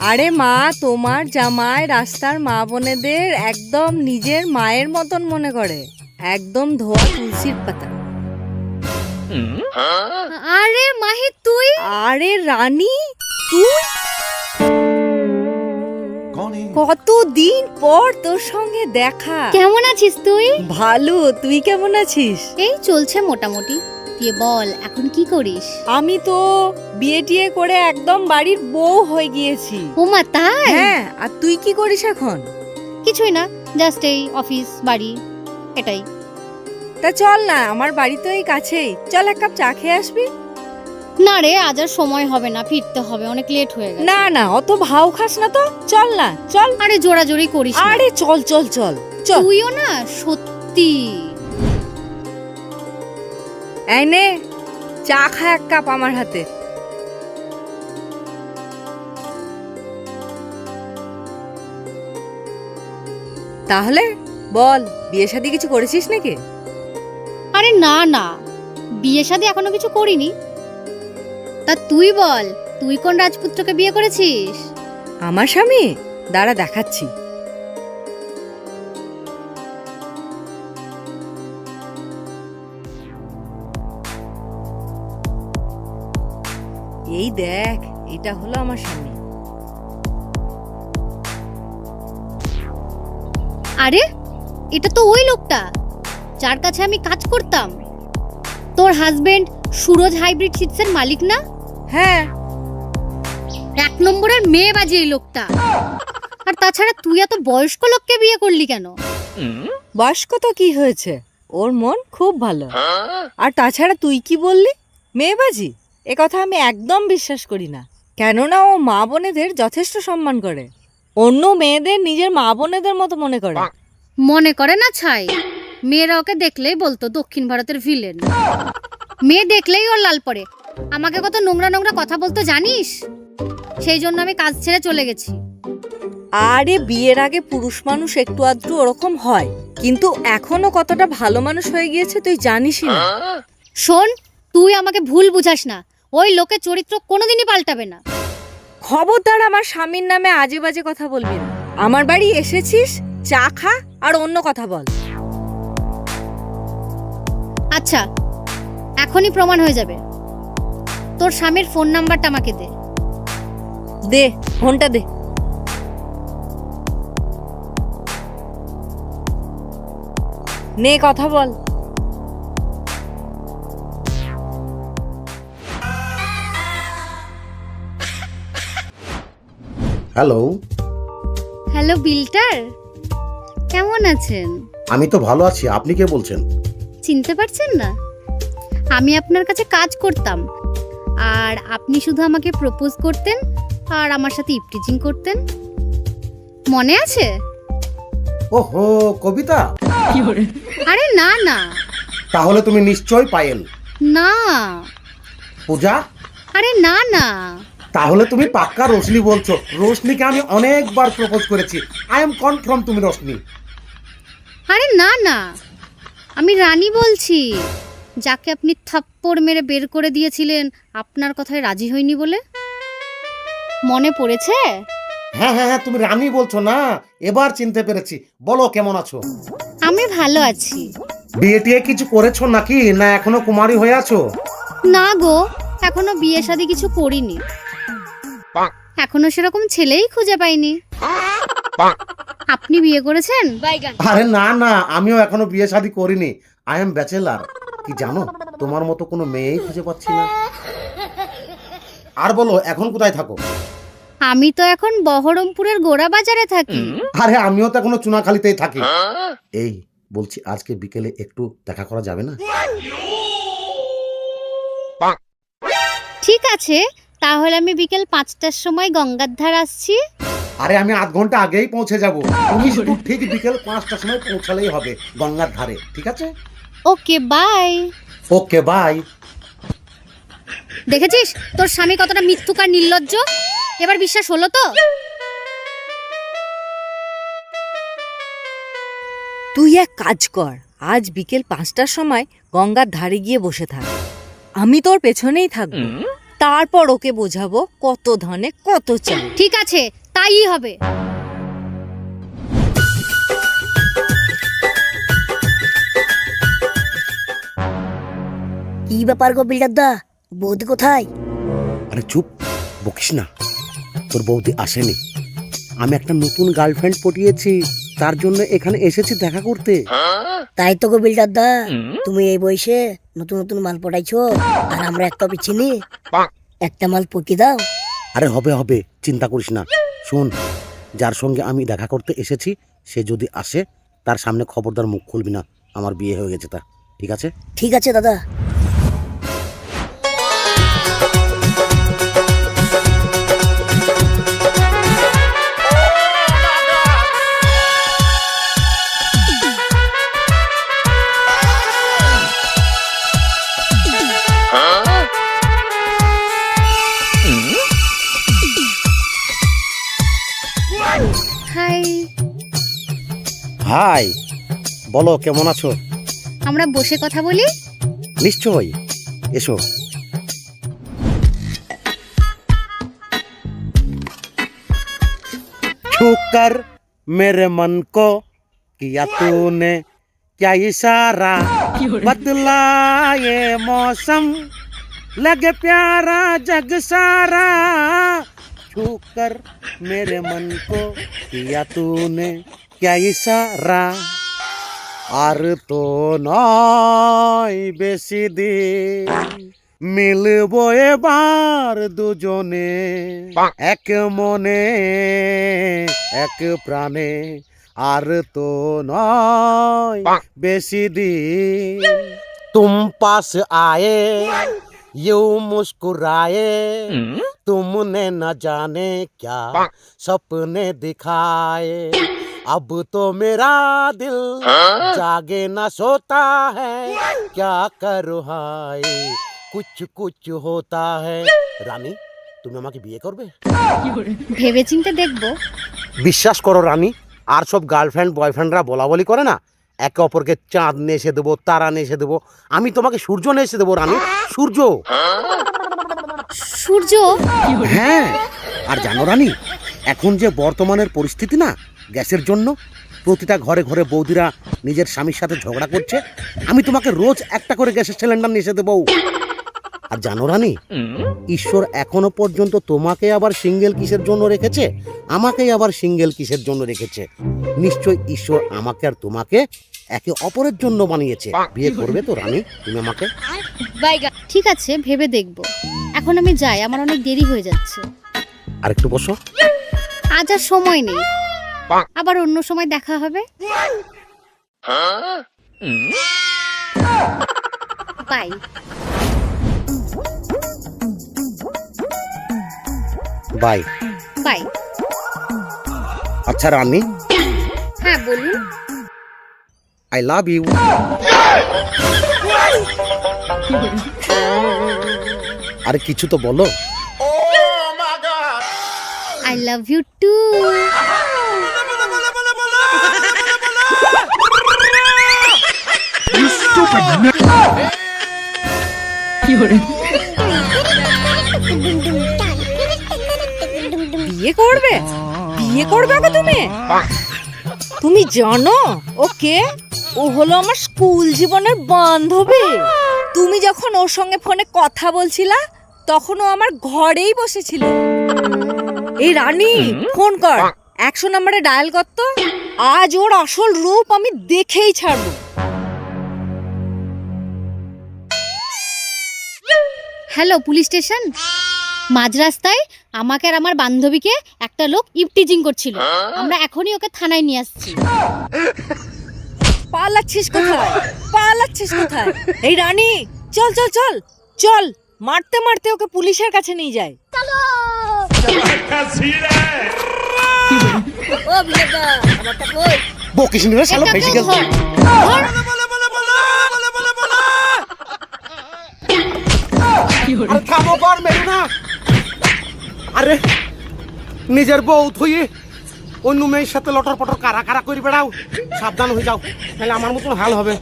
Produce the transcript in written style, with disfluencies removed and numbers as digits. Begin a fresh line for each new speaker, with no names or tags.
আরে মা, তোমার জামাই রাস্তার মা বোনেদের একদম নিজের মায়ের মতন মনে করে, একদম ধোয়া তুলসীর পাতা।
আরে মাহি তুই?
আরে রানী তুই, কতদিন পর তোর সঙ্গে দেখা।
কেমন আছিস তুই?
ভালো, তুই কেমন আছিস?
এই চলছে মোটামুটি। তুই বল এখন কি করিস?
আমি তো বিয়ে টিয়ে করে একদম বাড়ির বউ হয়ে গিয়েছি।
ওমা তাই?
হ্যাঁ, আর তুই কি করিস এখন?
কিছুই না, জাস্ট এই অফিস বাড়ি এটাই।
তা চল না, আমার বাড়ি তো এই কাছেই, চল এক কাপ চা খেয়ে আসবি।
না রে, আজ আর সময় হবে না, ফিরতে হবে, অনেক লেট হয়ে গেছে।
না না, অত ভাও খাস না তো, চল না চল।
আরে জোরাজোরি করিস না।
আরে চল চল চল চল।
তুইও না সত্যি।
এই নে চা খা এক কাপ আমার হাতে। তাহলে বল, বিয়ে শাদী কিছু করেছিস নাকি?
আরে না না, বিয়ে শাদী এখনো কিছু করিনি। তা তুই বল, তুই কোন রাজপুত্রকে বিয়ে করেছিস?
আমার স্বামী, দাঁড়া দেখাচ্ছি। এই দেখ, এটা হলো আমার স্বামী।
আরে এটা তো ওই লোকটা যার কাছে আমি কাজ করতাম। তোর হাজবেন্ড সুরজ হাইব্রিড সিডসের মালিক না?
হ্যাঁ।
এক নম্বরের মেয়ে বাজি এই লোকটা। আর তাছাড়া তুই এত বয়স্ক লোককে বিয়ে করলি কেন?
বয়স্ক তো কি হয়েছে, ওর মন খুব ভালো। আর তাছাড়া তুই কি বললি, মেয়েবাজি? এ কথা আমি একদম বিশ্বাস করি না। কেননা ও মা বোনেদের যথেষ্ট সম্মান করে, অন্য মেয়েদের নিজের মা বোনেদের মতো মনে করে।
মনে করে না ছাই, মেয়েরা ওকে দেখলেই বলতো দক্ষিণ ভারতের ভিলেন। মেয়ে দেখলেই ওর লাল পড়ে। আমাকে কত নোংরা নোংরা কথা বলতো জানিস? সেই জন্য আমি কাজ ছেড়ে চলে গেছি।
আরে বিয়ের আগে পুরুষ মানুষ একটু আধটু ওরকম হয়, কিন্তু এখনো কতটা ভালো মানুষ হয়ে গিয়েছে তুই জানিসই না।
শোন, তুই আমাকে ভুল বুঝাস না, ওই লোকের চরিত্র কোনোদিনই পাল্টাবে না।
খবরদার আমার স্বামীর নামে আজে বাজে কথা বলবি না। আমার বাড়ি এসেছিস, চা খা আর অন্য কথা বল।
আচ্ছা, এখনই প্রমাণ হয়ে যাবে। তোর স্বামীর ফোন নাম্বারটা আমাকে দে।
দে ফোনটা দে। নে কথা বল।
হ্যালো।
হ্যালো বিল্টার, কেমন আছেন?
আমি তো ভালো আছি, আপনি কে বলছেন?
চিনতে পারছেন না? আমি আপনার কাছে কাজ করতাম, আর আপনি শুধু আমাকে প্রপোজ করতেন আর আমার সাথে ইপটিজিং করতেন। মনে আছে?
ওহো, কবিতা।
আরে না না।
তাহলে তুমি নিশ্চয়ই পায়েল।
না।
পূজা।
আরে না না।
তাহলে তুমি পাক্কা রোশনি বলছো। রোশনিকে আমি অনেকবার প্রপোজ করেছি। আই এম কনফার্ম তুমি রোশনি।
আরে না না, আমি রানী বলছি, যাকে আপনি থাপ্পড় মেরে বের করে দিয়েছিলেন আপনার কথায় রাজি হয়নি বলে। মনে পড়েছে?
হ্যাঁ হ্যাঁ হ্যাঁ, তুমি রানী বলছো না, এবার চিনতে পেরেছি। বলো কেমন আছো?
আমি ভালো আছি।
বিয়ে টিয়ে কিছু করেছো নাকি, না এখনো কুমারী হয়ে আছো?
না গো, এখনো বিয়ে শাদী কিছু করিনি। এখনো সেরকম ছেলেই খুঁজে পাইনি। আপনি বিয়ে করেছেন?
আরে না না, আমিও এখনো বিয়ে শাদী করিনি। I am bachelor. কি জানো, তোমার মতো কোনো মেয়েই খুঁজে পাচ্ছি না। আর বলো, এখন কোথায় থাকো?
আমি তো এখন বহরমপুরের গোড়া বাজারে থাকি।
আরে আমিও তো এখনো চুনাখালীতেই থাকি। এই বলছি, আজকে বিকেলে একটু দেখা করা যাবে না?
ঠিক আছে, তাহলে আমি বিকেল 5টার সময় গঙ্গার ধার আসছি।
আরে আমি আধ ঘন্টা আগেই পৌঁছে যাব। তুমি শুধু ঠিক বিকেল 5টার সময় পৌঁছালেই হবে গঙ্গার ধারে, ঠিক আছে?
Okay bye.
Okay bye.
দেখেছিস তোর স্বামী কতটা মিথ্যুক আর নির্লজ্জ? এবার বিশ্বাস হলো তো?
তুই এক কাজ কর, আজ বিকেল 5টার সময় গঙ্গার ধারে গিয়ে বসে থাক, আমি তোর পেছনেই থাকবো। তারপর ওকে বোঝাবো কত ধানে কত চাল।
ঠিক আছে, তাই হবে।
কি ব্যাপার গো বিল্ডার দা, বৌদি কোথায়?
আরে চুপ, বকিস না। তোর বৌদি আসেনি, আমি একটা নতুন গার্লফ্রেন্ড পটিয়েছি, তার জন্য এখানে এসেছি দেখা করতে।
তাই তো গো বিল্ডার দা, তুমি এই বয়সে নতুন নতুন মাল পটাইছো, আর আমরা একটা পিছিনি। একটা মাল পটি দাও।
আরে হবে হবে, চিন্তা করিস না। শোন, যার সঙ্গে আমি দেখা করতে এসেছি সে যদি আসে তার সামনে খবরদার মুখ খুলবি না, আমার বিয়ে হয়ে গেছে তা। ঠিক আছে?
ঠিক আছে দাদা।
হাই।
হাই, বলো কেমন আছো?
আমরা বসে কথা বলি।
নিশ্চয়ই, এসো। छूकर मेरे मन को किया तूने क्या इशारा, बदला ये मौसम लगे प्यारा जग सारा। छूकर मेरे मन को किया तूने क्या इशारा, আর তো নয় বেশি দিন মিলবো এবার দুজনে, এক মনে এক প্রাণে। আর তো নয় বেশি দিন तुम पास आए यूं मुस्कुराए, तुमने न जाने क्या सपने दिखाए। अब तो मेरा दिल जागे ना सोता है, क्या करूं हाय कुछ कुछ होता है। রানী, তুমি আমাকে বিয়ে করবে?
ভেবেচিন্তে দেখবো।
বিশ্বাস করো রানী, আর সব গার্লফ্রেন্ড বয়ফ্রেন্ডরা বলা বলি করে না, একে অপরকে চাঁদ নিয়ে এসে দেবো, তারা নিয়ে এসে দেবো, আমি তোমাকে সূর্য নিয়ে এসে দেবো রানী, সূর্য।
সূর্য?
হ্যাঁ, আর জানো রানী, এখন যে বর্তমানের পরিস্থিতি না, গ্যাসের জন্য প্রতিটা ঘরে ঘরে বৌদিরা নিজের স্বামীর সাথে ঝগড়া করছে, আমি তোমাকে রোজ একটা করে গ্যাসের সিলিন্ডার নিয়ে এসে দেবো। আর জানো রানী, ঈশ্বর এখনো পর্যন্ত তোমাকে আবার সিঙ্গেল কিসের জন্য রেখেছে, আমাকেই আবার সিঙ্গেল কিসের জন্য রেখেছে। নিশ্চয় ঈশ্বর আমাকে আর তোমাকে একে অপরের জন্য বানিয়েছে। বিয়ে করবে তো রানী তুমি আমাকে?
ঠিক আছে, ভেবে দেখবো। এখন আমি যাই, আমার অনেক দেরি হয়ে যাচ্ছে।
আর একটু বসো।
আজ আর সময় নেই, আবার অন্য সময় দেখা হবে। বাই।
বাই।
বাই।
আচ্ছা রানী,
হ্যাঁ বলুন।
I love you. আরে কিছু তো বলো।
I love you too.
বিয়ে করবে? বিয়ে করবে ওকে তুমি? তুমি জানো ও কে? ও হলো আমার স্কুল জীবনের বান্ধবী। তুমি যখন ওর সঙ্গে ফোনে কথা বলছিলা তখন ও আমার ঘরেই বসেছিল। এই রানী, ফোন কর, 100 নম্বরে ডায়াল কর তো। আজ ওর আসল রূপ আমি দেখেই ছাড়বো।
Hello, police station. মাঝ রাস্তায় আমাকে আর আমার বান্ধবীকে একটা লোক ইভটিজিং করছিল, আমরা এখনই ওকে থানায় নিয়ে আসছি।
পালাচ্ছিস কোথায়? পালাচ্ছিস কোথায়? এই রানী, চল চল চল চল, মারতে মারতে ওকে পুলিশের কাছে নিয়ে যায়।
ও বিল্ডার দা, আমারটা কই?
বকিস নি রে শালা, বেশি গেল। আরে থামো, কর মেরো না। আরে নিজের বউ থুই অন্য মেয়ের সাথে লটর পটর কারা কারা করে বেড়াও, সাবধান হয়ে যাও, তাহলে আমার মতন হাল হবে।